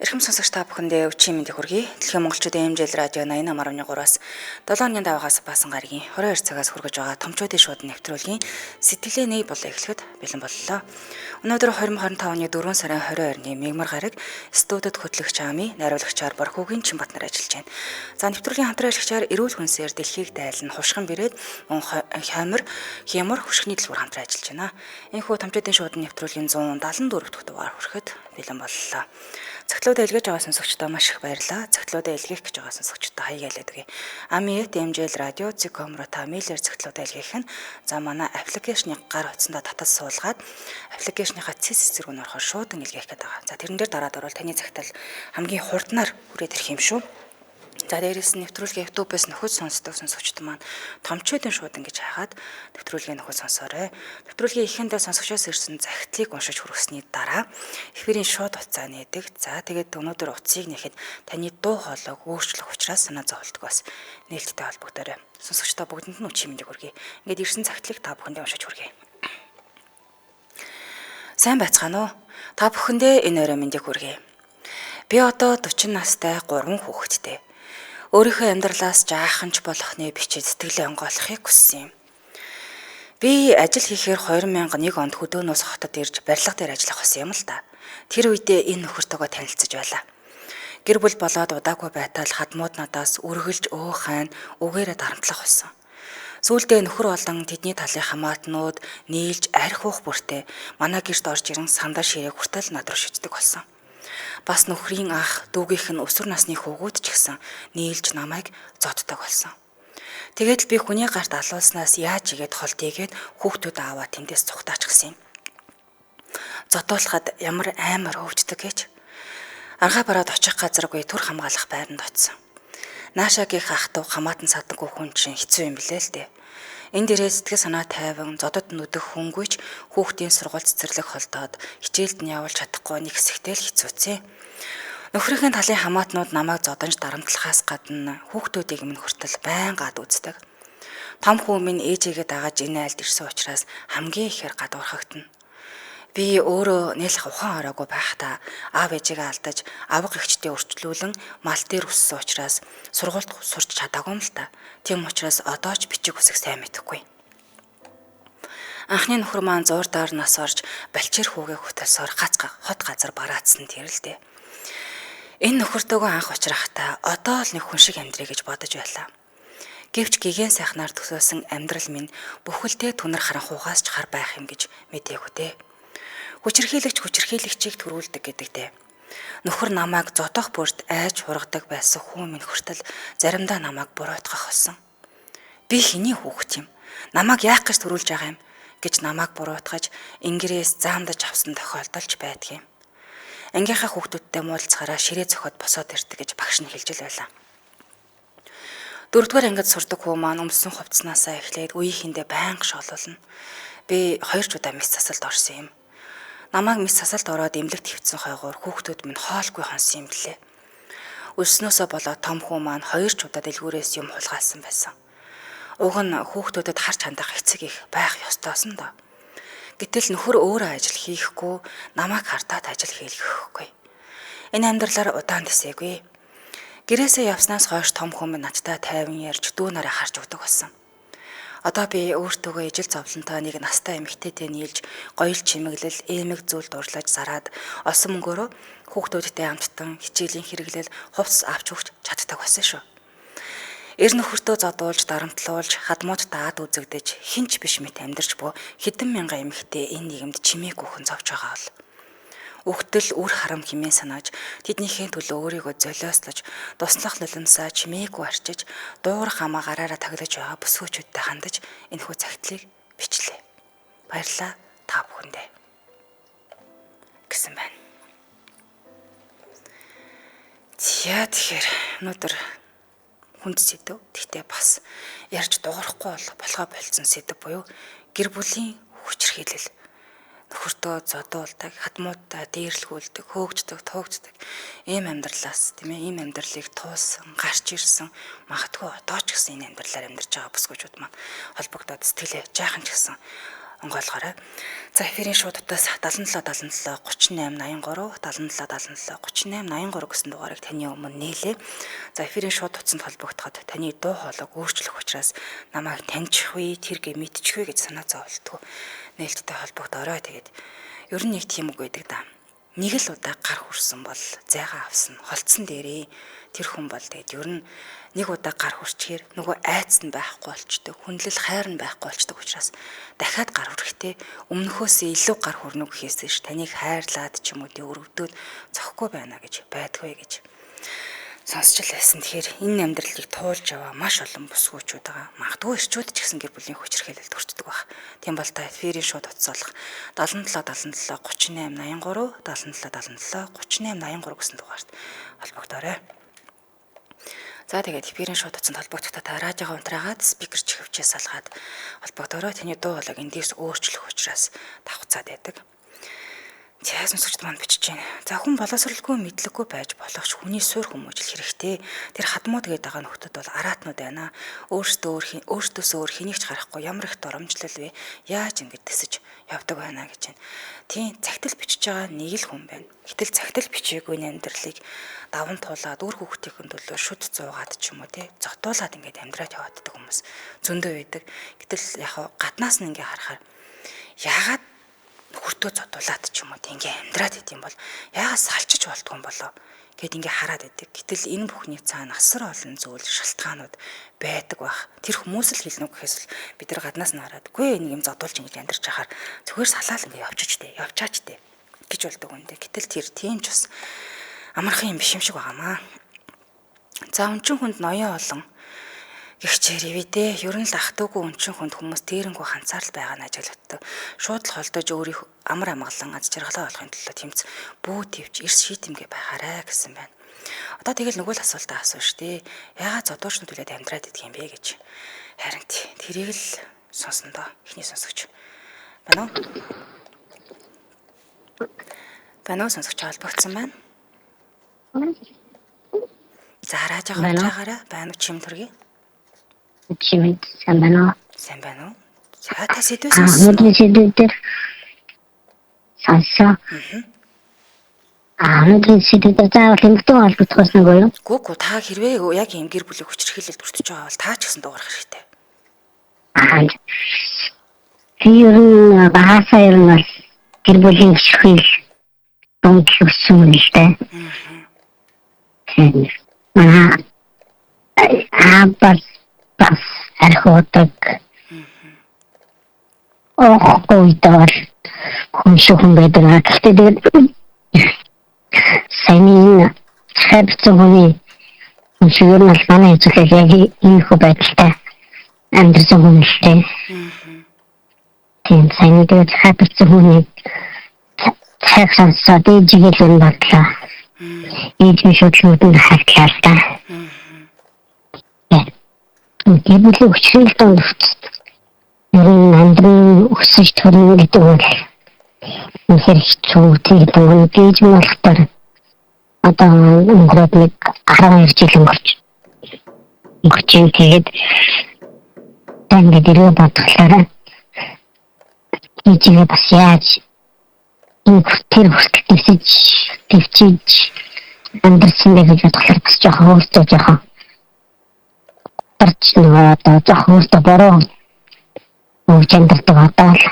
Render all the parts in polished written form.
Эрхэм сонсогч та бүхэндээ өчигдөр мэндийг хүргэе. Дэлхийн монголчуудын эмжил радио 88.3-аас 7 оны даваагаас баасан гарагийн 22 цагаас хүргэж байгаа томчуудын шууд нэвтрүүлгийн сэтгэлээ нэй болоо эхлэхэд бэлэн боллоо. Өнөөдөр 2025 оны 4 сарын 22-ны мигмар гараг студид хөтлөгч Ами, найруулагчаар Борхүүгийн Чинбат нар ажиллаж байна. За нэвтрүүлгийн хамтран ашигчаар эрүүл хүнсээр дэлхийг дайлан хушган бирээд хямар хөшгөний дэлгүүр хамтран ажиллаж байна. Энэхүү томчуудын шууд нэвтрүүлгийн 174 дахь дугаар хүрэхэд бэлэн боллоо. Цагтлуудаа илгээж байгаа сонсогчдоо маш их баярлалаа. Цагтлуудаа илгээх гэж байгаа сонсогчдоо хаягалаад өгье. Ами.эт MJL радио Zcom руу та мэйлээр цагтлуудаа илгээх нь за манай аппликейшны гар утсандаа татаж суулгаад аппликейшныхаа цэс зэрэг нь орохоор шуудан илгээх гэдэг байгаа. За тэрэн дээр дараад орвол таны цагтал хамгийн хурднаар хүрээд ирэх юм шүү. За дээрээс нь нэвтрүүлгийн YouTube-ээс нөхөж сонсдог сонсогчд маань томчуудын шууд ингэж хаагаад нэвтрүүлгийн нөхөж сонсоорой. Нэвтрүүлгийн ихэндээ сонсогчоос ирсэн захидлыг уншиж хүргэсний дараа эфирийн шууд утсаа нээдэг. За тэгээд өнөөдөр утсыг нээхэд таны дуу хоолойг өөрчлөх учраас санаа зовлтог бас нээлттэй холбогдорой. Сонсогчдоо бүгдэнд нь өчигдөр мэндийг хүргэе. Ингээд ирсэн захидлыг та бүхэндээ уншиж хүргэе. Сайн байцгаана уу? Та бүхэндээ энэ өрөө мэндийг хүргэе. Би одоо 40 настай 3 хүүхэдтэй. Өөрийнхөө амьдралаас жааханч болохны бичиж сэтгэлээ онгойлгохыг хүссэн юм. Би ажил хийхээр 2001 онд хөдөөнөөс хотод ирж барилга дээр ажиллах болсон юм л да. Тэр үедээ энэ нөхөртөөгөө танилцж байлаа. Гэр бүл болоод удаагүй байтал хадмууд надаас үргэлж хайн үгээрээ дарамтлах болсон. Сүүлдээ нөхөр болон тэдний талын хамаатнууд нийлж арх уух бүртээ манай гэрт орж ирэн сандаа ширээг хүртэл над руу шиждэг болсон. Бас нөхрийн ах, дүүгийнх нь өсвөр насны хүүгүүд ч гэсэн нийлж намайг зоддог болсон. Тэгээд л би хүний гарт алуулснаас яаж игээд холд игээд хүүхдүүд аваа тэндээс цухтаач гисэн юм. Зодуулахад ямар амар хөвждөг гэж. Аргаа бараад очих газаргүй түр хамгаалах байранд очсон. Наашаагийн ах トゥ хамаатан садаггүй хүн чинь хэцүү юм билээ л дээ. Энд дээрээ сэтгэл санаа тайван зодод нүдэх хүнгүйч хүүхдийн сургууль цэцэрлэг холдоод хичээлд нь явуулж чадахгүй нэг хэсэгтэй л хэцүүцээ. Нөхрийнхээ талын хамаатнууд намайг зодонж дарамтлахаас гадна хүүхдүүдийг минь хүртэл байнга гад үздэг. Том хүү минь ээжигээ дагаж энэ айлд ирсэн учраас хамгийн ихээр гадуурхагдана. Би өөрөө нэлэх ухаан ороогүй байхдаа аав ээжигээ алдаж авга ихчдээ өрчлүүлэн мал дээр өссөн учраас сургуульд сурч чадаагүй юм л та. Тийм учраас одоо ч бичиг үсэх сайн мэдэхгүй. Анхны нөхөр маань зуурдаар нас орж балчир хүүгээ хөтөлсөөр хот газар бараадсан тэр л дээ. Энэ нөхөртөөгөө анх уулзрахтаа одоо л нэг хүн шиг амьдрий гэж бодож байлаа. Гэвч гигэн сайхнаар төсөөсөн амьдрал минь бүхэлдээ түнэр харанхуугаас ч хар байх юм гэж мэдээгүй дээ. Хүчирхийлэгчийг төрүүлдэг гэдэгтэй. Нөхөр намайг зодох бүрт айж хургадаг байсан хүн минь хүртэл заримдаа намайг буруутгах болсон. Би хэний хүүхэд юм? Намайг яах гэж төрүүлж байгаа юм гэж намайг буруутгаж ингэрээс заамдаж авсан тохиолдолч байдаг юм. Ангийнхаа хүүхдүүдтэй муулцахаараа ширээ зөхөд босоод ирдэг гэж багш нь хэлж байлаа. 4-р ангид сурдаг хүү маань өмсөн хувцснаасаа эхлээд үеийнхэндээ байнга шоолуулна. Би 2 удаа мис засалд орсон юм. Намайг мис засалд ороод эмнэлэгт хөвцсөн хойгоор хүүхдүүд минь хоолгүй хонсон юм блэ. Өснөөсөө болоод том хүү маань 2 удаа дэлгүүрээс юм хулгайлсан байсан. Уг нь хүүхдүүдэд харж хандах эцэг их байх ёстойс нь доо. Гэтэл нөхөр өөрөө ажил хийхгүй, намайг хартаад ажил хийлгэхгүй. Энэ амьдралаар удаан тэсээгүй. Гэрээсээ явснаас хойш том хүмүүс надтай тайван ярьж дүү нараа харж өгдөг болсон. Одоо би өөртөөгөө ижил зовлонтой нэг настай эмэгтэйтэй нийлж гоёл чимэглэл, эмэг зүйл дурлаж зараад олсон мөнгөөрөө хүүхдүүдтэй хамттан хичээлийн хэрэглэл хувцас авч өгч чаддаг байсан шүү. Эр нөхөртөө зодуулж, дарамтлуулж, хадмууд даад үзэгдэж, хинч биш мэт амьдарч буй хэдэн мянган эмэгтэй энэ нийгэмд чимээгүй хүн зовж байгаа бол. Үхтэл үр харам хэмээн санааж, тэднийхээ төлөө өөрийгөө золиослож, туслах нулимсаа чимээгүй арчиж, дуур хамаа гараараа таглаж байгаа бүсгүүчүүдтэй хандаж энэхүү цагтлыг бичлээ. Баярлалаа та бүхэндээ. Гэсэн байна. Тэгэхээр өнөөдөр хүнд сэдв. Тэгтээ бас ярьж дуурахгүй болгоо болцсон сэдв буюу гэр бүлийн хүчирхийлэл. нөхөртөө зодуулдаг, хадмуудаа дээрлгүүлдэг, хөөгждөг, туugждаг ийм амьдралаас тийм ээ ийм амьдралыг туулсан, гарч ирсэн магадгүй одоо ч гэсэн энэ амьдралаар амьдарч байгаа бүсгүйчүүд маань холбогдоод сэтгэлээ жаахан ч гэсэн онгойлгоорой. За эфирийн шуудтаас 77 77 38 83 77 77 38 83 гэсэн дугаарыг таны өмнө нийлээ. За эфирийн шууд утсанд холбогдоход таны дуу хоолойг өөрчлөх учраас намайг таньчих вэ, тэргээ мэдчих вэ гэж санаа зовлтгоо. Нээлттэй холбогдорой. Тэгээд ер нь нэг тийм үг байдаг да. Нэг л удаа гар хүрсэн бол зайгаа авсан, холцсон дээрээ тэр хүн бол тэгээд ер нь нэг удаа гар хүрчээр нөгөө айц нь байхгүй болчдөг, хүндлэл хайр нь байхгүй болчдөг учраас дахиад гар хүрэхдээ өмнөхөөс илүү гар хүрнө гэхээс ш таныг хайрлаад ч юм уу тий өрөвдөөд зохгүй байна гэж байдгүй гэж сонсч л байсан. Тэгэхээр энэ амьдралыг туулж аваа маш олон бүсгүйчүүд байгаа. Магадгүй эрчүүд ч гэсэн гэр бүлийн хүчирхээлэлд хүртдэг баг. Тийм бол та эфирийн шууд утсаалах 77 77 38 83 77 77 38 83 гэсэн дугаарт холбогдорой. За тэгээд эфирийн шууд утсанд холбогдохдоо та радиогоо унтраагаад спикер чихвчээ салгаад холбогдорой. Таны дуу хоолойг эндээс өөрчлөх учраас давхцаад байдаг. Цаас сонсогчд маань бичиж байна. За хүн боловсралгүй мэдлэггүй байж болох ч хүний суурь хүмүүжил хэрэгтэй. Тэр хадмууд гээд байгаа нөхдөд бол араатнууд байна. Өөртөөсөө өөр хэнийг ч гарахгүй ямар их доромжлол вэ? Яаж ингэж тэсэж явдаг байна гэж байна. Тийм цагтл бичиж байгаа нэг л хүн байна. Гэтэл цагтл бичээгүй амьдралыг даван туулаад үр хүүхдийн төлөө шүд зуугаад ч юм уу тий зотуулаад ингэж амьдраад явааддаг хүмүүс зөндөө байдаг. Гэтэл яг гаднаас нь ингэ харахаар яагаад нөхөртөө зодуулаад ч юм уу тийм ингээ амьдраад идэм бол яагаад салчиж болтгүй юм болоо гэд ингээ хараад идэг. Гэтэл энэ бүхний цаана асар олон зүйл шалтгаанууд байдаг бах. Тэр хүмүүс л хэлнэ гэхээс л бид нар гаднаас нь хараад үгүй нэг юм зодуулж ингээ амьдарч хахаар зүгээр салаал ингээ явчаач дээ гэж болдог юм дээ. Гэтэл тэр тийм ч бас амархан юм биш юм шиг байгаамаа. За өнчин хүнд ноён олон гихчээр ивэдэ ер нь л ахтуугүй өнчин хүнд хүмүүс дээрэнгүү ханцаарл байгаа нь ажиглагддаг. Шууд л холдож өөрийн амар амгалан аз жаргалаа болохын төлөө тэмц бүү твч эрс шийтэмгээ байхаарай гэсэн байна. Одоо тэгэл нөгөө л асуултаа асуу штэ. Яагаад зодуучны төлөөд амьдраад идэх юм бэ гэж. Харин тэрийг л сонсон доо ихний сонсогч. Байна уу? Байна уу сонсогч холбогдсон байна. За радио хавчаагаараа байна уу чимтэргийн? Чимэд сайн байна уу? Сайн байна уу? За та сэдвээ сонсон. Сэдвээр сонсоо. Өнөөдрийн сэдвээр заавал эмэгтэй холбогдохоос нэг юу? Гүг та хэрвээ яг юм гэр бүлийн хүчирхийлэлд хүртэж байгаа бол та ч гэсэн дуурах хэрэгтэй. Тэр нь багасаа ер нь гэр бүлийн хүчирхийлэл дунд өссөн юм л дээ. Бас архиудаг ойдоор хүн байдаг. Гэхдээ сайн хайрцаг хүний зүгээр нь манай хэвчлэг яг ийм хөө байдалтай амьдрсан хүн л дээ. Тийм сайн тэгээд хайрцаг хүний цаг сонсоод ээжигээл юм бодлоо. Ээжийн шүтлүүдэн хайрлаа л да. Гэр бүлийн хүчирхийлэлд орсон. Ер нь амьдрын өсөж төрнө гэдэг бол үнэхээр хэцүү. Тэгээд ээж нь болохоор одоо өнгөрөөд нэг 12 жил өнгөрч юм. Тэгээд ингээд ирээ бодглохлаараа ээжигээ бас яаж тэр хүртэл төвчиж амьдрсан бэ гэж бодглохлаар бас жоохон тарч нөгөө одоо жоохон өөртөө бороо өвчнөрдөг одоо л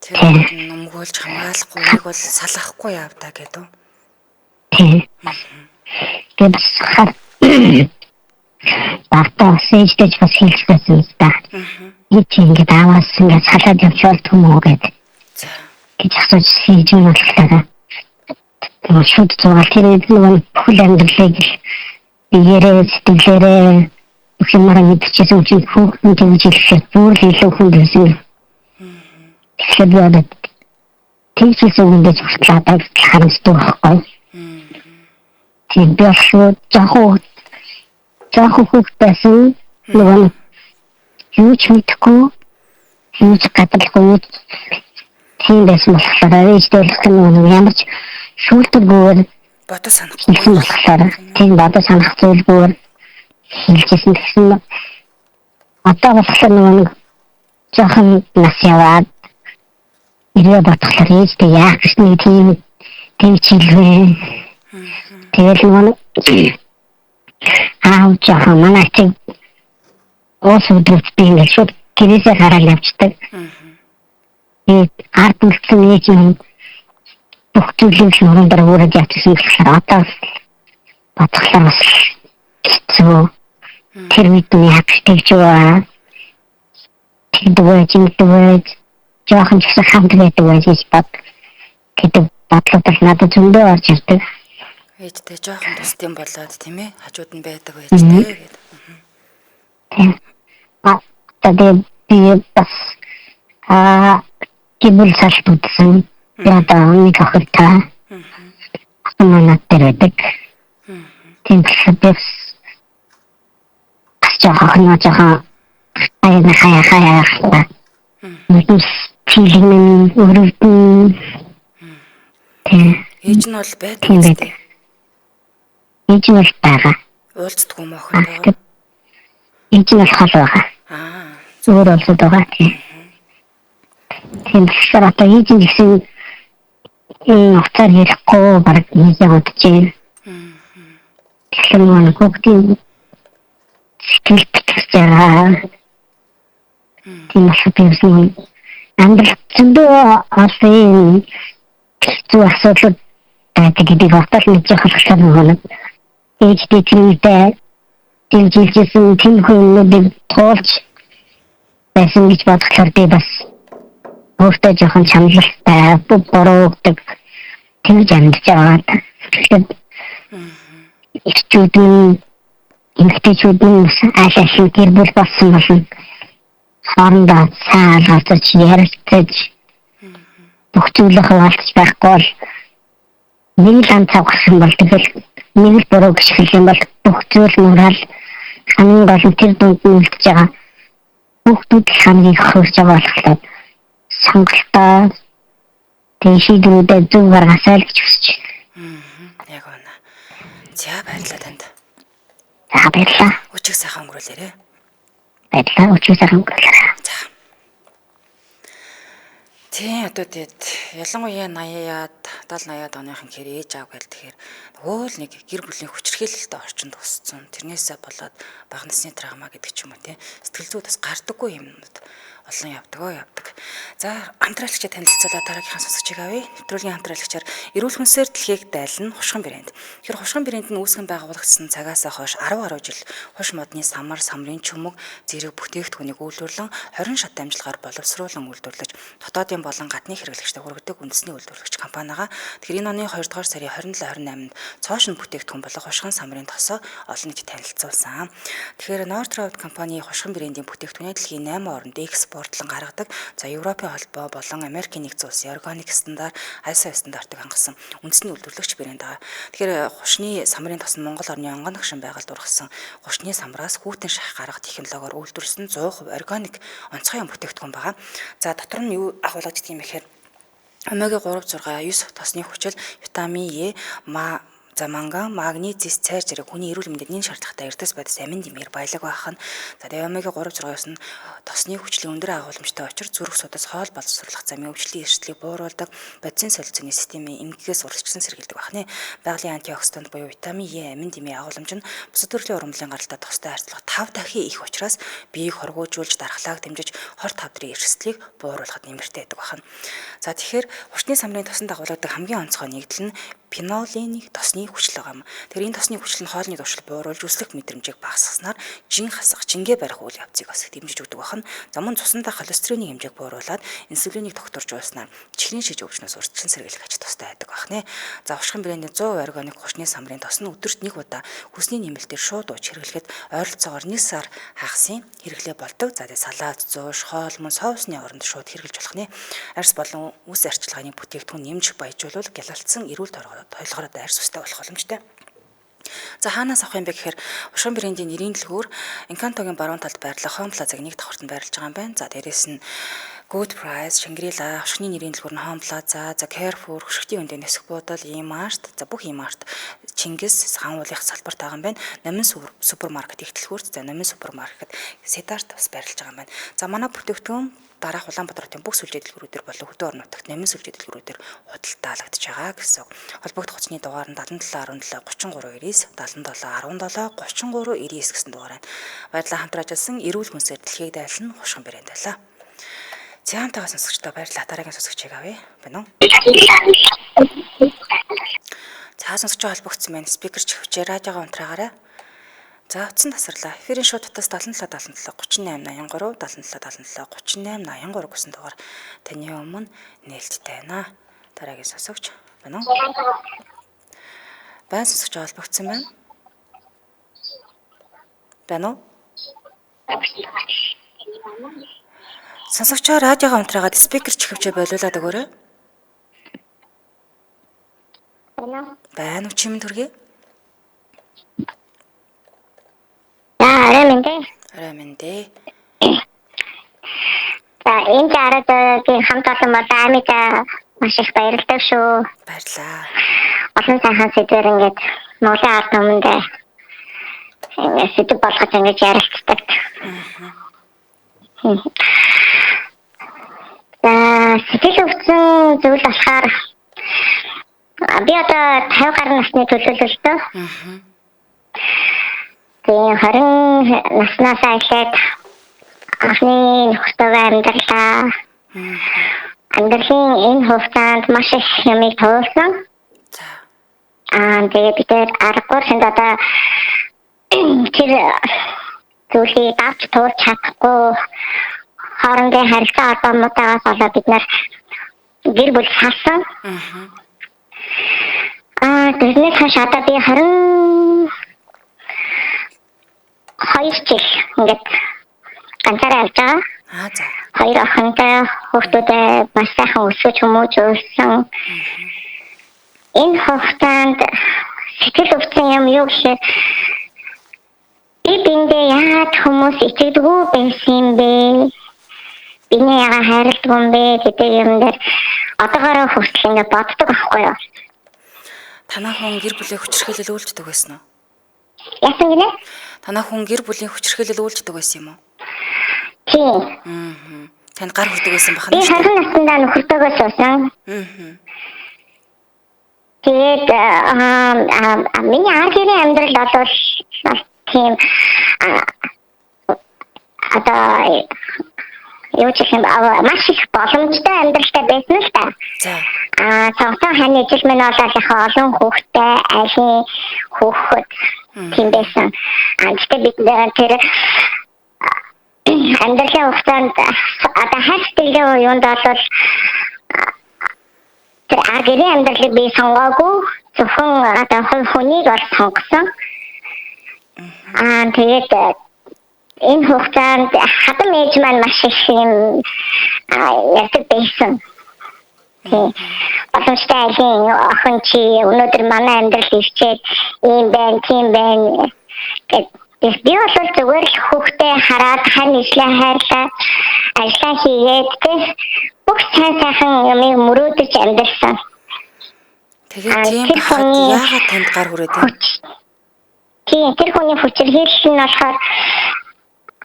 тэр нөмгөөлж хамгаалахгүй яг бол салахгүй явдаа гэдэг үү? Тэгээд багтаа сэждэж бас хэлсэн юм да. Эцэг ингээд аваас ингээд салаад явж болтгүй мó гэдэг. Гэж асууж хийж юм болохоор шууд зугаал тэр нөгөө бүхэл амьдралыг ярээ сэтгэлээрээ бүх юмараа мэдчихсэн чинь хүүхдүүд гэж хэлэхэд бүр илүү хүн байсан. Тэгэхээр яагаад тийчсэн юм гэж батлаад харамсдаг байхгүй. Тийм бэлшүү жоохон хүүхдээсэн нөгөө юу ч мэдхгүй юу ч гадалгүй Тийм байсан болохоор ээжтэй нэг ямар ч шүүлтгүүгээр бодож санахгүй хэлсэн болохоор тийм бодож санах зүйлгүйгээр хэлжсэн гэсэн. Одоо болохоор нэг жоохон нас яваад ирээ бодохлоор ээжтэй яах гэж нэг тийм чиглээ. Тэгэл нэг жоохон манай чинь уус өдрөц би ингээд шууд гэрээсээ гараад явчихдаг. Ард үлдсэн ээж нь бүх зүйлийг шуурандаар өөрөд явчихсан болохоор одоо бодохлоор бас хэцүү. Тэр үед нь яг тэгж байгаа. Тэгдэггүй жоохон ч гэсэн хамт байдаг байж бод гэдэг бодлоо надад зөндөө орж ирдэг. Ээжтэй жоохон тусдсан болоод тийм ээ хажууд нь байдаг байжтэй гэдэг. Тийм. Тэгээд би бас гибэл салт үзсэн. Яда нэг охинтой. Манайд байдаг. Тийм бас жоохон хаяа. Мэдээс филм өрөвдөн. Ээж нь бол байдаг үстэй. Ээж нь бол байгаа. Уулздгүй юм охинтой. Ээж нь бол хол байгаа. Зүгээр болсод байгаа. Тийм болохоор одоо ээж нь гэсэн уцаар ярихгүй баг хийж бодож байна. Тэгэхээр манай хүүхдийн сэтгэл хөдлөж тийм асуудал амьдрал зөндөө олон зүг асуудал байдаг гэдгийг батал мэдж болохоор нэг ээжтэй тэрийдээ дэмжижсэн тийм хүмүүсийг тоолж байсан гэж бодохлоор би бас өөртөө жоохон чамлалтай буруудаг тэгж амьдж байгаа. Тэгэхээр ихчүүд нь эмэгтэйчүүд нь аашаал гэр бүл болсон болно. Хоорондоо сайн алгацж ярилцаж бүх зүйлээ хуваалцаж байхгүй бол нэг л анцаа гарсан бол тэгэл нэг л буруу гэж хэлэх юм бол бүх зүйл муурал хамгийн гол нь тэр дунд нь үлдэж байгаа хүүхдүүд хамгийн хөрж байгаа болохоор сонголтоо тийшээдээ зөв гаргасаа л гэж хүсэж байна. Яг үнэ. За баярлалаа танд. За баярлалаа. Өчиг сайхан өнгөрүүлээрэй. Баярлалаа. Өчиг сайхан өнгөрүүлээрэй. За. Тийм одоо тэгээд ялангуяа 80-аад 70-80-аад оныхын гэхээр ээж аав гэл тэгэхээр өөл нэг гэр бүлийн хүчирхийлэлтэй орчинд тусцсан. Тэрнээсээ болоод бага насны травма гэдэг ч юм уу тийм сэтгэл зүйд бас гардаггүй юмнууд олон явдаг. За хамтраалагчид танилцуулаад дараагийнхаа сонсогчийг авъя. Нэвтрүүлгийн хамтраалагчаар эрүүл хүнсээр дэлхийг дайлан хушган брэнд. Тэгэхээр хушган брэнд нь үүсгэн байгуулагдсан цагаас хойш 10 жил хуш модны самрын чөмөг зэрэг бүтээгдэхүүнийг үйлдвэрлэн 20 шат амжилгаар боловсруулан үйлдвэрлэж дотоодын болон гадны хэрэглэгчдэд хүргэдэг үндэсний үйлдвэрлэгч компанигаа тэгэхээр энэ оны 2 дугаар сарын 27-28-нд цоошин бүтээгдэхүүн болох хушган самрын тосоо олон нийтэд танилцуулсан. Тэгэхээр Northrop компани хушган брендийн бүтээгдэхүүнээ дэлхийн 8 орнд экспортлон гаргадаг. За Европын холбоо болон Америкийн нэгдсэн улсын органик стандарт ISO стандартыг хангасан үндэсний үйлдвэрлэгч брэнд байгаа. Тэгэхээр хушны самрын тос нь Монгол орны онгон агшин байгальд ургасан хушны самраас хүүтэн шах гаргах технологиор үйлдвэрлэсэн 100% органик онцгой бүтээгдэхүүн байгаа. За дотор нь юу агуулгад гэдэг юм гэхээр омега 3, 6, 9 тосны хүчил, витамин Е, манган, магний, зис, цайр зэрэг хүний эрүүл мэндэд нэн шаардлагатай эрдэс бодис амин дэмээр баялаг байх нь. За омега 3, 6 нь тосны хүчлийн өндөр агуулмжтай учраас зүрх судас хоол боловсруулах замын өвчлөлийн эрсдлийг бууруулдаг, бодисын солилцооны системийн эмгэгээс урьдчилан сэргийлдэг байна. Байгалийн антиоксидант буюу витамин Е, амин дэмийн агуулмж нь бусад төрлийн ургамлын гаралтай тостой харьцуулахад 5 дахин их учраас биеийг хоргоожуулж дархлааг дэмжиж хор тавдрын эрсдлийг бууруулахад нэмэртэй байдаг байна. За тэгэхээр хушны самрын тосонд агуулгадаг хамгийн онцгой нэгдэл нь пинолиний тосны хүчил байгаа юм. Тэгэхээр энэ тосны хүчил нь хоолны туршил бууруулж үслэх мэдрэмжийг багасгаснаар жин хасах, жингээ барих үйл явцыг бас дэмжиж өгдөг байна. За мөн цусндаа холестериний хэмжээг бууруулад инсулинийг тогтворж ууснаар чихрийн шиж өвчнөөс урьдчилан сэргийлэх ач тустай байдаг байна. За хушган брэндийн 100% органик хушны самрын тос нь өдөрт нэг удаа хүнсний нэмэлтээр шууд ууж хэрэглэхэд ойролцоогоор 1 сар хагасын хэрэглээ болдог. За тэгээ салаад, зууш, хоол мөн соусны оронд шууд хэрэглэж болох нэ. Арьс болон үс арчилгааны бүтээгдэхүүн нэмж баяжуулвал гялалцсан эрүүл тойлохороо арьс үстэй болох боломжтой. За хаанаас авах юм бэ гэхээр хушган брендийн нэрийн дэлгүүр Encanto-гийн баруун талд байрлах Home Plaza-г нэг давхарт нь байрлаж байгаа юм байна. За дээрээс нь Good Price, Shangri-La, хошигны нэрийн дэлгүүр нь Home Plaza, за Carrefour, хөшгтийн үндэ нисэх буудал, E-Mart, за бүх E-Mart, Чингис, хангуулах салбарт байгаа юм байна. Номин супермаркет их дэлгүүрт, за Номин супермаркет Siddharth бас байрлаж байгаа юм байна. За манай бүтээгдэхүүн дараах Улаанбаатарын бүх сүлжээ дэлгүүрүүдээр болон хөдөө орон нутагт Номин сүлжээ дэлгүүрүүдээр худалдаалагдж байгаа гэсэн. Холбогдох хуцсны дугаар нь 7717 33 99 77 17 33 99 гэсэн дугаар байна. Баярлалаа хамтран ажилласан эрүүл хүнсээр дэлхийг дайлан хушган бэрээнд байлаа. Цаантайгаа сонсогчдоо баярлалаа. Дараагийн сонсогчийг авъя. Байна уу? За сонсогч холбогдсон байна. Спикерч хөвчөө радиогоо унтраагаарай. За утсан тасарлаа. Эфирийн шууд утас 77 77 38 83 77 77 38 83 гэсэн дугаар таны өмнө нээлттэй байна. Дараагийн сонсогч байна уу? Байна сонсогч холбогдсон байна. Байна уу? Сонсогчоо радиогоо унтраагаад спикерч хөвчөө болиулаад өгөөрэй. Байна уу чимэн төргий? Арай мэндэ. За энэ жараагийн хамт олон амида маш их баярлалаа шүү. Баярлаа. Олон сайхан сэдвэр ингээд Монголын ард түмэнд сэдв болгож ингэж ярилцдаг. Сэтгэл өвчин зүйл болохоор би одоо 50 гаруй насны төлөөлөлтөө. Тэгээ 20 наснаас эхлээд анхны нөхцөлөө амьдралаа. Амьдралын энэ хугацаанд маш их юмыг туулсан. Тэгээ бид аргагүй сэнд одоо тэр зүйлийг авч туулж чадахгүй хоорондын харилцаа холбоомжтойгоос болоод бид нар гэр бүл салсан. Тэрнээс хойш одоо би 22 жил ингээд ганцаараа явж байгаа. За. Хоёр охинтой хүүхдүүдээ маш сайхан өсгөж хүмүүжүүлсэн. Энэ хугацаанд сэтгэл өвчин юм юу гэхээр би биндээ яагаад хүмүүс итгэдэггүй байсан юм бэ? Биний яагаад хайрладаг юм бэ гэдэг юм дээр одоогоороо хүртэл ингээд боддог байхгүй юу? Танаа хүн гэр бүлийн хүчирхээлэл үйлддэг байсан уу? Яасан гинэ? Танаа хүн гэр бүлийн хүчирхээлэл үйлддэг байсан юм уу? Тийм. Танд гар хүрдэг байсан бахна. Би 20 наснда нөхөртөөгөө суусан. Тэгээд миний аргины амьдрал бол тийм одоо юу ч юм маш их боломжтой амьдралтай байсан л та. За. Цогцоо хань ижил минь бол яхаа олон хүүхдтэй айлын хүүхэд тийм байсан. Гэхдээ бид тэр амьдралын хугацаанд одоо хайрцагтайгийн юунд бол тэр аргины амьдралыг би сонгоогүй зөвхөн одоо хүнийг бол сонгосон. Тэгээд энэ хугацаанд хатам ээж маань маш их юм ярьдаг байсан. Боломжтой айлын охин чи өнөөдөр манай амьдрал ивчээд ийм байна, тийм байна гэдэг. Би бол зүгээр л хүүхдээ хараад хань ижлээ хайрлаа, ажиллаа хийгээд бүх сайн сайхан юмыг мөрөөдөж амьдсан. Тэгээд тийм хад яагаад танд гар хүрээд вэ? Тийм тэр хүний хүчирхийлэл нь болохоор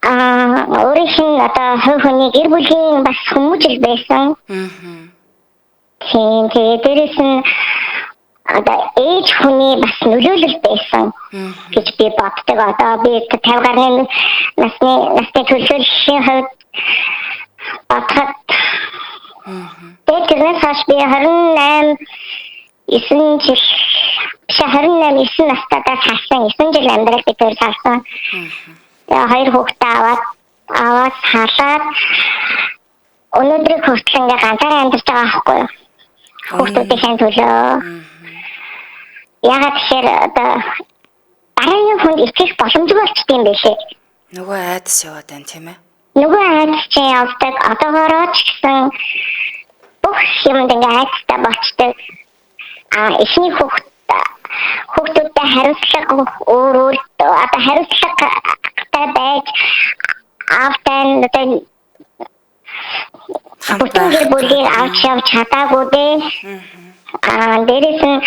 өөрийнх нь одоо хүний гэр бүлийн бас хүмүүжил байсан. Тийм тэгээд дээрэс нь одоо ээж хүний бас нөлөөлөл байсан гэж би боддог. Одоо би 50 гаруй насны төлөөллийн хувьд бодоход тэрнээс хойш би 28 жил 9 настайдаа салсан 9 жил амьдрал би тэр салсан. Хоёр хүүхдээ аваад халаад өнөөдрийг хүртэл ингээ ганцаараа амьдарч байгаа байхгүй юу? Хүүхдүүдийн төлөө. Ягаад тэгэхээр одоо дараагийн хүнд итгэх боломжгүй болчтой юм байлээ. Нөгөө айдас яваад байна тийм ээ. Нөгөө айдас чинь явдаг. Одоогоороо ч гэсэн бүх юмд ингээ айдастай болчтой. Эхний хүүхдүүдтэй хариуцлага өөрөөр одоо хариуцлагатай байж автан одоо бүтэн гэр бүлийг авч явж чадаагүй дээ. Дээрээс нь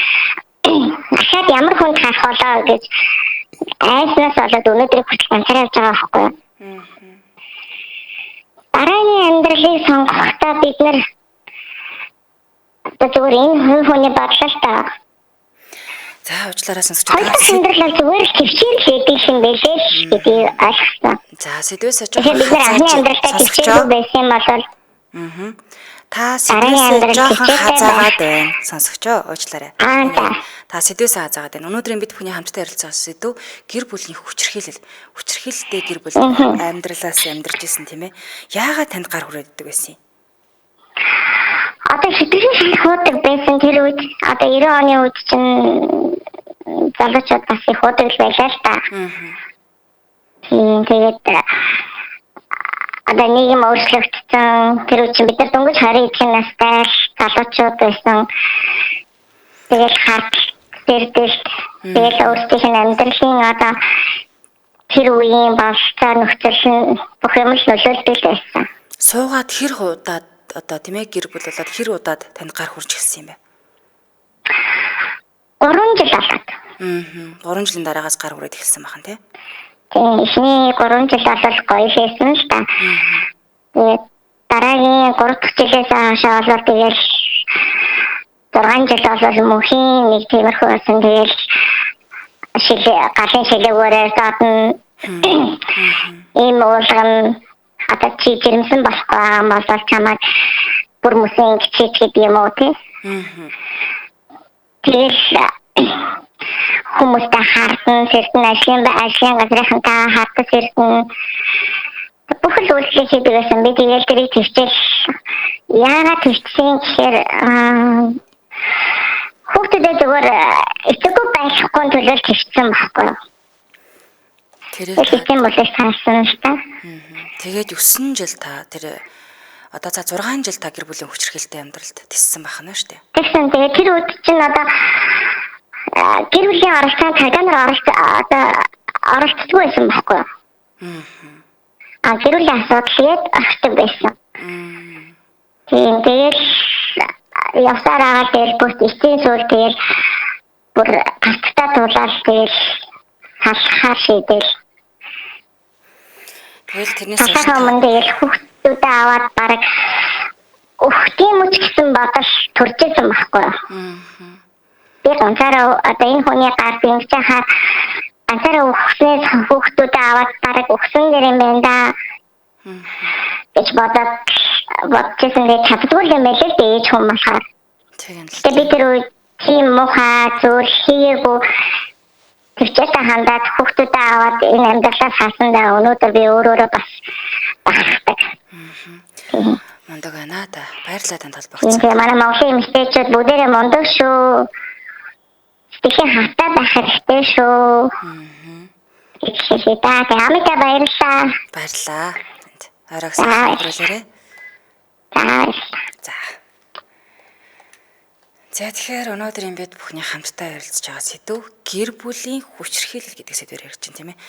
ахад ямар хүн харах болоо гэж айснаас болоод өнөөдрийг хүртэл ганцаараа явж байгаа байхгүй юу? Дараагийн амьдралыг сонгохдоо бид нэр зүгээр энэ хүний бодлоо та. За уучлаарай сонсогч. Хоёр амьдралаар зүгээр хөвчөөр хийдэг юм байлээ гэдгийг ойлгосон. За сэдвээс Тэгэхээр бид нар анхны амьдралдаа хөвчөөр байсан юм бол та сэдвээс жоохон хазаагаад байна. Сонсогчоо уучлаарай. Та сэдвээс хазаагаад байна. Өнөөдрийн бид бүхний хамтдаа ярилцах сэдв гэр бүлийн хүчирхийлэл. Хүчирхийлэлтэй гэр бүл амьдралаас амьдарч исэн тийм ээ. Яагаад танд гар хүрээддэг байсан юм? Одоо сэтгэлийн хуудаг байсан тэр үед одоо 90 оны үед чинь залуучууд бас их хуудаг байлаа л та. Тэгээд одоо нийгэм өөрчлөгдсөн тэр үед чинь бид нар дөнгөж 20 эдхэн настай залуучууд байсан. Тэгээд хат зэрдэлт тэгээд өөрсдийн амьдралын одоо тэр үеийн болцоо нөхцөл бүх юм л нөлөөлдөг байсан. Суугаад хэр удаад одоо тийм ээ гэр бүл болоод хэр удаад танд гар хурж эхэлсэн юм бэ? 3 жил болоод. 3 жилийн дараагаас гар хүрээд эхэлсэн бахан тий. Тийм эхний 3 жил бол гоё хийсэн л та. Тэгээд дараагийн 3 дахь жилээс хойш бол тэгэл 6 жил бол мөнхийн нэг тиймэрхүү байсан. Тэгэл галын шилэгээрээ заадна. Ийм уулган одоо чи жирэмсэн болохгүй болол чамайг бүр мөсөн гिचиж гэдэг юм уу тий. Тэгэл хүмүүстэй харсан сэрдэн ажлын газрынхантай хатас сэрдэн бүх л үйлчлэг хийдэг байсан. Би тэгэл тэрийг төвчл яагаад төвчсөн гэхээр хүүхдүүдээ зүгээр эцэггүй байхгүй төлөв төвчсөн байхгүй. Тэр бол таасан шүү дээ. Тэгээд 9 жил та тэр одоо за 6 жил та гэр бүлийн хүчирхийлэлтэй амьдралд тиссэн байх нь шүү дээ. Тэгсэн. Тэгээд тэр үед чинь одоо гэр бүлийн оролцоо таганаар оролцдог байсан байхгүй. Гэр бүлийн асуудлыг ахдаг байсан. Тэгээд явсаар агаад дээр бүт эцсийн сүр дээр бүр талттай тулаад дээр салхаар шийдэл. Тэгэл тэрнээс өмнө тэгэл хүүхдүүдээ аваад бараг өгтийн мөч гэсэн бодол төржсэн байхгүй. Би ганцаараа одоо энэ хүний гар бинж хахаар ганцаараа өгснээс хүүхдүүдээ аваад бараг өгсөн гэр юм байна да. гэж бодчихсон гэж чаддгүй юм байл л дээ хүн болохоор. Тэгээд би тэр үед тийм муухай зүйл хийгээгүй төвчтэй хандаад хүүхдүүдээ аваад энэ амьдралаас хасандаа өнөөдөр би өөрөө бас багтдаг. Мундаг байна та. Баярлалаа танд холбогдсон. Тэгээ манай Монголын эмэгтэйчүүд бүгдээрээ мундаг шүү. Сэтгэлийн хатаа байх хэрэгтэй шүү. Тэгээ амита баярлалаа. Баярлалаа. Оройгс хүрээлээрээ. За. За тэгэхээр өнөөдрийн бид бүхний хамтдаа ярилцж байгаа сэдв гэр бүлийн хүчирхийлэл гэдэг сэдвээр ярьж байна тийм ээ.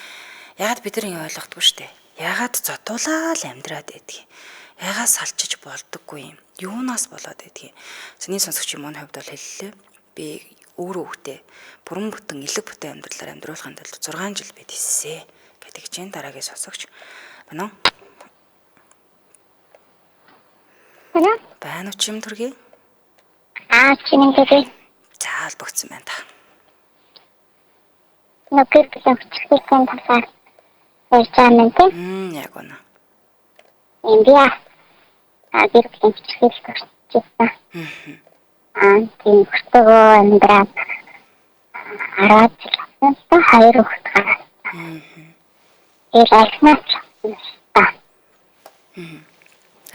Яагаад бид нар ойлгохгүй шүү дээ. Яагаад зодуулаад амьдраад байдгийг. Яагаад салчиж болдоггүй юм. Юунаас болоод байдгийг. Зэний сонсогчийн мань хувьд бол хэллээ. Би өөрөө хөвгтэй бүрэн бүтэн элэг бүтээн амьдралаар амьдруулахын тулд 6 жил бид хийсэ гэдэг чинь дараагийн сонсогч байна уу? Байна уу чим төргий? Чиний төргий. За албагдсан байна та. Нөхөр бүлээгчдийн талаар ярьж байгаа юм тийм. Яг үнэ. Индиа гэр бүлийн хүчирхийлэл төрчихсэн. Тийм хөтөгөө амьдраад 10 жил болсон. 2 хүүхэд гарсан. Ил айхнаач.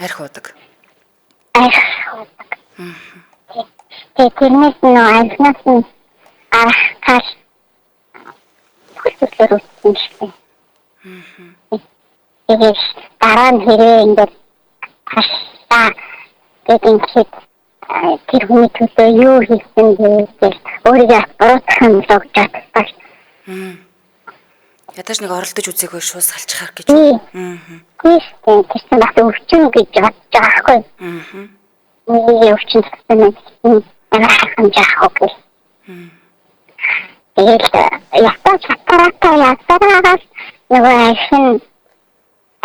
Арх удаг. Тэрнээс нь айхнаач арахтал хүчээр үтсэн шүү дээ. Тэгээд дараа нь хэрэг ингээд тасаа гэдэг тэр хүний төлөө юу хийсэн гэж өөрийгөө буруутгах юм болгож байна. Ядаж нэг оролдож үзээгүй шууд салчихар гэж. Гэхдээ тийм бас өвчин гэж бодож байгаа хгүй. Өвчин гэсэн нэг хаах гэх. Тэгээд ястаа ястаагаас нөгөө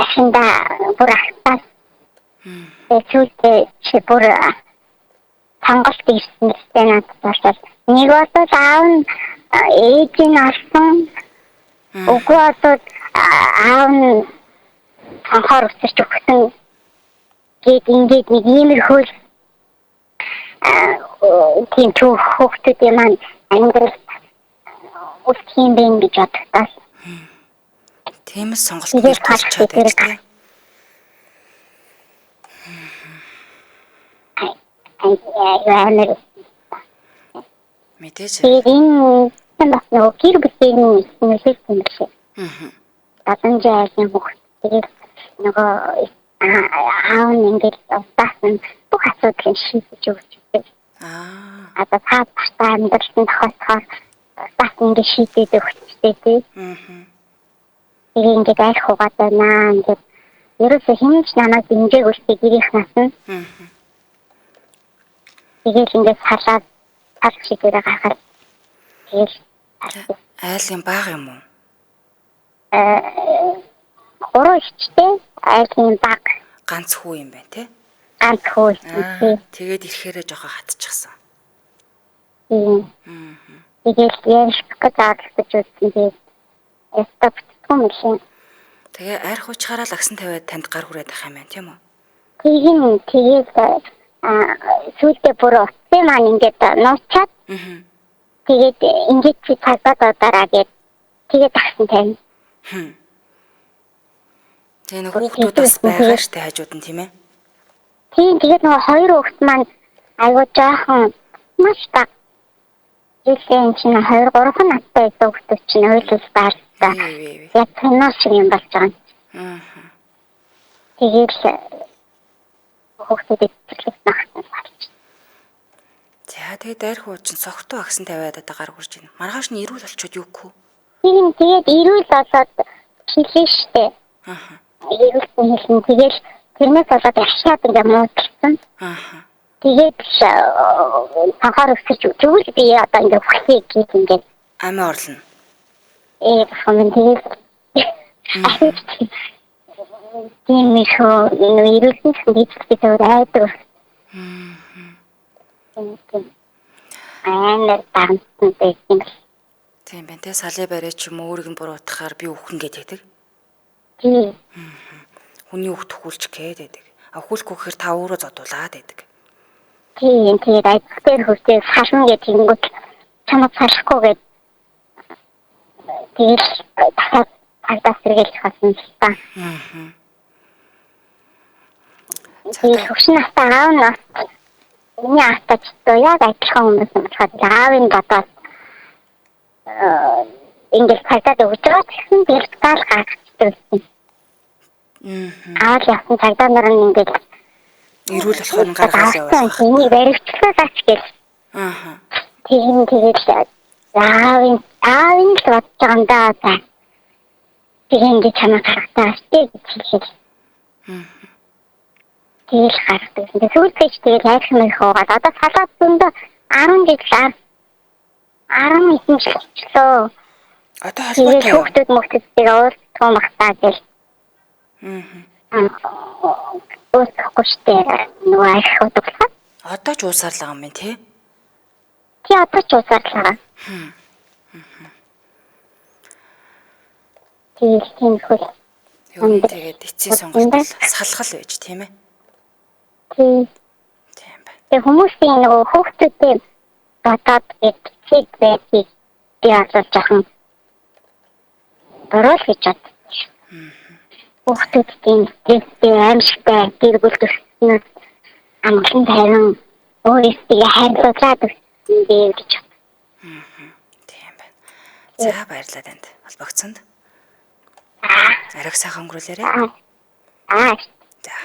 ашинда бүр ахтаас эсвэл чи бүр тангалт ирсэн гэдэг надад нэг удаа аав нь ээж нь алсан үгүй одоо аав нь анхаар өсөж өгсөн гээд ингээд нэг иймэрхүү тийм хүүхдүүд маань амьдрал үсгийн бэн гэж боддоо. Тиймээс сонголт хийж болчиход байж тээ. Мэдээж. Энэ бас нөгөө гэр бүлийн нөлөөлсөн юм шиг. Тадан жаагийн хүүхд тэгээд нөгөө аав нь ингээд удаасан бүх асуудлыг шийдэж өгч. Одоо та бартаа амьдралын тохиолдохоор бас ингээд шийдээд өгчтэй тий. Тэгээд ингээд айх хугаад байна. Ингээд ерөөсөө хинч намайг дэмжээг үлдээ гэрийнхнаас нь. Тэгээд ингээд салаад тал чигээр гаргаад тэгээд айлын баг юм уу? Гурван ихтэй айлын баг. Ганц хүү юм байна тий? Ганц хүү. Тэгээд ирэхээрээ жоохон хатчихсан. Тэгээд ярьж гэж үзсэн. Стопцгүй юм. Тэгээ арх уучгаараа л агсан тавиад танд гар хүрээд ах юм байна тийм үү? Тэгээд сүйдээ бүр утсан маань ингээд нуучаад тэгээд ингээд чи цагаад удараа гээд тэгээд агсан тань. Тэгээ нэг хүүхдүүд бас байгаа штэ хажууд нь тийм ээ? Тийм тэгээд нөгөө хоёр хүүхд маань аягүй жоохон маш баг. Ийсэн чинь 2-3 настай хүүхдүүд чинь ойлс баарсаа. Яг тэнэс шиг юм болж байгаа. Тэгээд хүүхдүүд итгэх нахсан байна. За тэгээд арх ууч нь согтуу агсан тавиад одоо гар хүрж байна. Маргааш нь ирүүл болчиход юу гэх вэ? Тийм тэгээд ирүүл болоод хэлсэн штэ. Ирүүлсэн хэлсэн тэгээд тэрнээс болоод ашаад ингээ муудсан. Тэгээд анхаар өсөж зүгэл би одоо ингээ хүсээ гэж ингээ амиа орлно. Хамын тэгээд тийм мэхөө ирүүлсэн гэж айдаг. Тийм байна те салээ барай ч юм уу өөрийг нь буруутахаар би үхэн гэдэг. Тийм. Хүний үхт хүүлч гэдэг. Өхүүлэхгүй гэхээр та өөрөө зодуулаад байдаг. Тийм тэгээд айдгаар хөвтэй сална гэж тэнгүүт чамд салахгүй гэж тэгээд тагтаас сэргийлж хасан л та. Тэгээд хөшин настай аав нь миний автач то яг адилхан хүмүүс юм болохоор аавын бодоод ингээд цагтаа өгч байгаа гэсэн бэлтгэл гаргацдаг. Аав ясан цагтаа нар ингээд ирүүл болохоор гаргаж явах. Энийг баригчлаа гач гэж. Тэгээд аавын л бодож байгаа юм даа. Тэгээд чамаа гаргатаа штэ гэж хэлээд. Тэгээд гаргадаг. Сүүлдээ тэгээд хайрхан их хоогаад одоо салаад зөндөө 10 жил 19 жилчлөө. Одоо холбоотой хүүхдүүд мөхтөдтэй уул туумахтаа гэл. Өөсөхгүй штэ нөгөө айх удаа. Одоо ч уусаарлаа юм тий? Тий одоо ч уусаарлаа. Тийм хөл. Тэгээд эцсийн сонголт салхал байж тийм ээ. Тийм байна. Тэгээ хүмүүсийн нөгөө хүүхдүүдийн бодоод эцэг байдгийг би асууж байгаа. Борол гэж бод. Хүүхдүүдийн тийм аимшигтай гэр бүл төсснөд амгалан тайван өөрсдөө хайрлуулад өгсөн гэж. Тийм байна. За баярлалаа танд холбогцсонд. Ариг сайхан өнгөрүүлээрэй. За.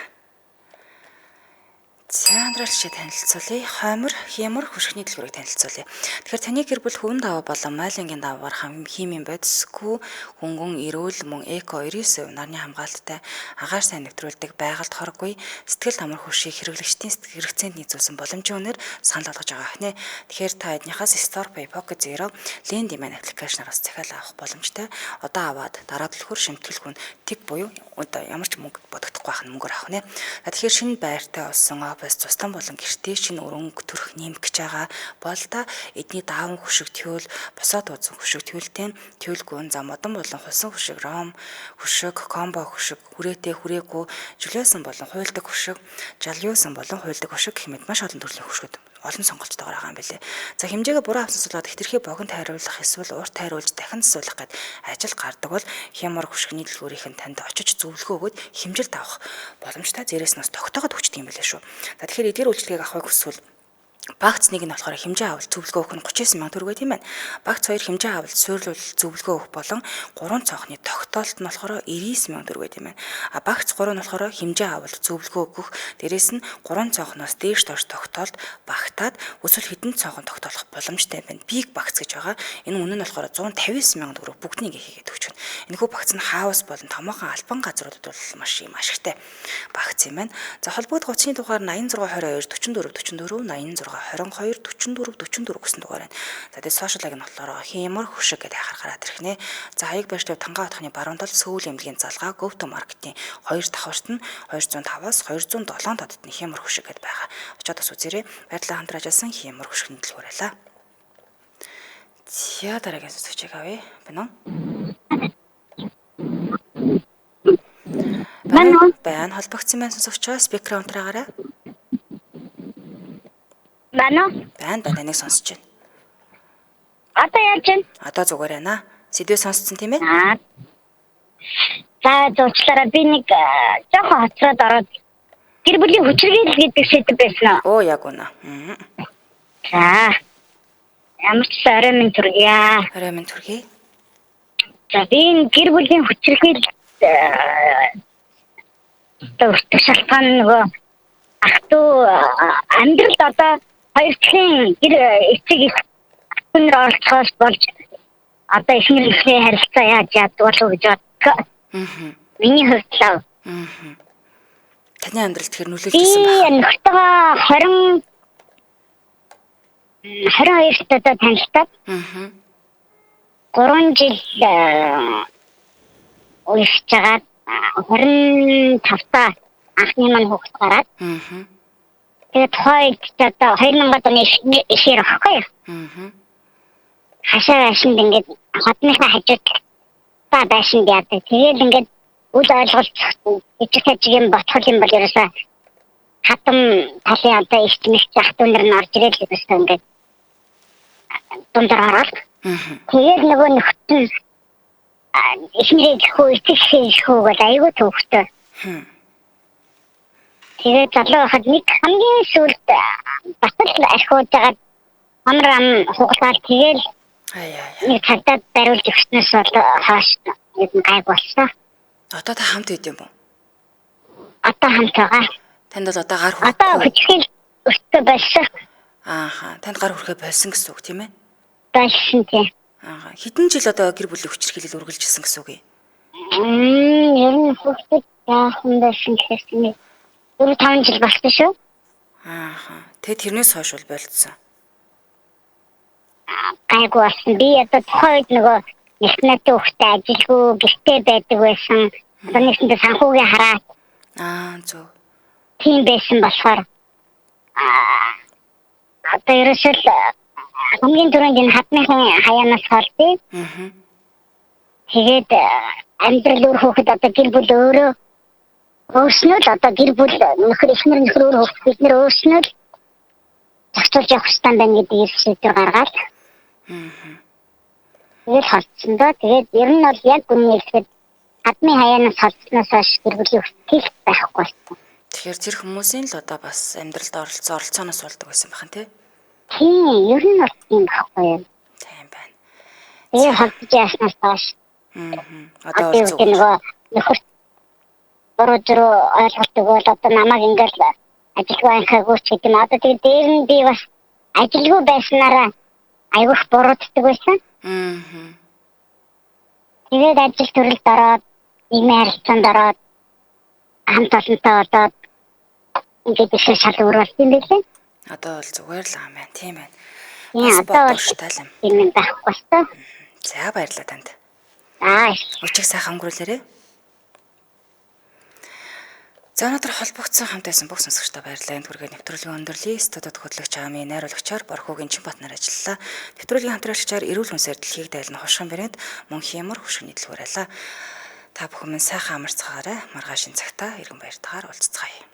Сандрал чи танилцуулъя. Хоймор, хямар хөшгөний дэлгүүрийг танилцуулъя. Тэгэхээр таны гэр бүл хувийн даваа болон майлингийн даваагаар химийн бодисгүй хөнгөн эрүүл мөн эко 99% нарны хамгаалттай агаар сайн нэвтрүүлдэг байгальд хоргүй сэтгэл амар хөшгийг хэрэглэгчдийн хэрэгцээнд нийцүүлсэн боломжийн үнээр санал болгож байгаа хнэ. Тэгэхээр та эднийхээс StorePay Pocket Zero Lend Demand аппликейшнаар бас захиал авах боломжтой. Одоо аваад дараа төлөхөр шимтгэлгүй тэг буюу одоо ямар ч мөнгө бодогдохгүй байх нь мөнгөөр авах нэ. Тэгэхээр шинэ байртай болсон офис цустан болон гэртээ шинэ өрөнгө төрөх нэмэх гэж байгаа бол та эдний даавн хөшиг төвл босоод узан хөшиг төвлтэй төвлгүүн за модон болон хусан хөшиг ром хөшиг комбо хөшиг хүрээтэй хүрээгүй жилээсэн болон хуйлдаг хөшиг жалюусан болон хуйлдаг хөшиг гэмэд маш олон төрлийн хөшгүүд олон сонголттойгоор байгаа юм билээ. За хэмжээгээ буруу авсан суулгаад хэтэрхий богино тайруулах эсвэл урт тайруулж дахин засуулах гэд ажил гардаг бол хямар хөшгөний дэлгүүрийнх нь танд очиж зөвлөгөө өгөөд хэмжилт авах боломжтой. Зээрээс нь бас тогтоогод хүчдэг юм билээ шүү. За тэгэхээр эдгээр үйлчлэгийг авахыг хүсвэл багцныг нь болохоор хэмжээ авалт зөвлөгөө өгөх нь 39 сая төгрөг тийм байна. Багц 2 хэмжээ авалт суйрлуул зөвлөгөө өгөх болон 3 цонхны тогтоолт нь болохоор 99 сая төгрөг тийм байна. А багц 3 нь болохоор хэмжээ авалт зөвлөгөө өгөх дээрээс нь 3 цонхноос дээш доош тогтоолт багтаад өсвөл хэдэн цонхон тогтоолох боломжтой байна. Биг багц гэж байгаа. Энэ үнэ нь болохоор 159 сая төгрөг бүгднийг хийгээд өгч байна. Энэхүү багц нь хаус болон томоохон албан газруудад бол маш юм ашигтай багц юм байна. За холбогд гоцны дугаар 8622 44 44 86 22 44 44 гэсэн дугаар байна. За тэгээд сошиалыг нь болохоор хямар хөшиг гэдэг харахаараа ирэх нэ. За хаяг байршлав тангаа утганы баруун тал сүүл эмнэлгийн залгаа Go to Market-ийн 2 давхарт нь 205-аас 207 тодод нь хямар хөшиг гэдэг байгаа. Очоод бас үзээрэй. Баярлалаа хамтран ажилласан хямар хөшигний дэлгүүр байлаа. За дараагийн сонсогчийг авъя. Бэнэн. Байна холбогдсон байна сонсогчоо спикер унтраагаарай. Байна. Байна нэг сонсож байна. Одоо яаж вэ? Одоо зүгээр байна. Сэдвээ сонсцсон тийм ээ? За зурчлаараа би нэг жоохон хоцроод ороод гэр бүлийн хүчирхийлэл гэдэг сэдв байсан. Оо яг үнэ. За ямар ч орой минь төргийа. Орой минь төргий. За би гэр бүлийн хүчирхийлэл өөртөө шалтгаан нөгөө ах トゥ амьдралд одоо хоёр дахин гэр эцэг их хүн оролцоос болж одоо эхнэр эхний харилцаа яаж яддаг гэж боддог. Миний хувьд л. Таны амьдралд тэр нөлөөлсөн байна. Би нөхдөд 22 тоо танилцаад 3 жил уйлж байгаа 25 та анхны маань хүүхэд гараад. Тэгээд тухайд одоо 2000 оны эшээр авахгүй юу? Хашаа ашинд ингээд хотныхаа хажууд та байшинд яадаг. Тэгээд ингээд үл ойлголт ичиг хажиг юм ботхол юм бол ерөөсөө хатам талын одоо ихтмэх зах дүнэр нь орж ирэл гэсэн ингээд дундаар ороод. Тэгээд нөгөө нөхд нь эхнэрийг хөө итгэх хөө бол айгүй төвхтэй. Тэгээд залуу хад нэг хамгийн сүүлд батал ашгууд жагаад амар ам хугалаад тэгээд нэг цагтаа бариулж өгснөөс бол хойш нэг гайг болсон. Одоо та хамт байд юм уу? Одоо хамт байгаа. Танд бол одоо гар хүрэх. Одоо хүчил өстө байсан. Танд гар хүрэхэ болсон гэсэн үг тийм ээ? Байсан тийм. Хэдэн жил одоо гэр бүлийн хүчирхийлэл үргэлжилсэн гэсэн үг юм? Ер нь хүүхэд яахан байсан гэсэн юм. 4-5 жил болсон шүү. Тэгээд тэрнээс хойш бол болцсон. Гайгүй болсон. Би одоо тухайд нөгөө нэгтнэтэй хүүхдээ ажилгүй гэртээ байдаг байсан. Одоо нэгтэндээ санхүүгийн хараад. Зөв. Тийм байсан болохоор одоо ерөөсөө хамгийн түрүүнд энэ хатныхын хаяанаас холдъё. Тэгээд амьдрал өөр хүүхэд одоо гэр бүл өөрөө өөрснөө л одоо гэр бүл нөхөр эхнэр өөр хүүхэд бид нэр өөрснөө л зохицуулж явах хэрэгтэй байна гэдэг эрсдэл гаргаад. Тэгээд холдсон доо. Тэгээд ер нь бол яг үнэ хэлэхэд хатны хаяанаас холдсноос хойш гэр бүлийн хүчил байхгүй болсон. Тэгэхээр тэр хүмүүсийн л одоо бас амьдралд оролцооноос болдог байсан байх нь тий? Тийм, ер нь бол тийм байхгүй юу? Тийм байна. Тэгээд холдож яаснаас хойш. Одоо нөгөө нөхөр 3-4 ойлголт өгөөл одоо намайг ингээл ажилгүй анхаагүйч гэдэг юм. Одоо тэгээд дээр нь би бас ажилгүй байснараа айгүйх бурууддаг байсан. Тэгээд ажил төрөлд ороод нийгмийн харилцаанд ороод хамт олонтой болоод ингээд их шал өөрөлт юм билээ. Одоо бол зүгээр л юм байна. Тийм байна. Одоо бодоштал юм байхгүй шүү дээ. За баярлалаа танд. Өчиг сайхан өнгөрүүлээрэй. За өнөөдөр холбогдсон хамт байсан бүх сонсогчдод баярлалаа. Энэ хүргээ нэвтрүүлгийн өндөрлөлийн студид хөтлөгч Амийн найруулагчаар Борхогийн Чинбат нар ажиллалаа. Нэвтрүүлгийн хамтрагчаар эрүүл хүнсээр дэлхийг дайлан хошин брэнд мөнх ямар хөшгөний дэлгүүрэлээ. Та бүхэн минь сайхан амарцгаарай. Маргаашийн цагтаа иргэн баяртайгаар уулзцгаая.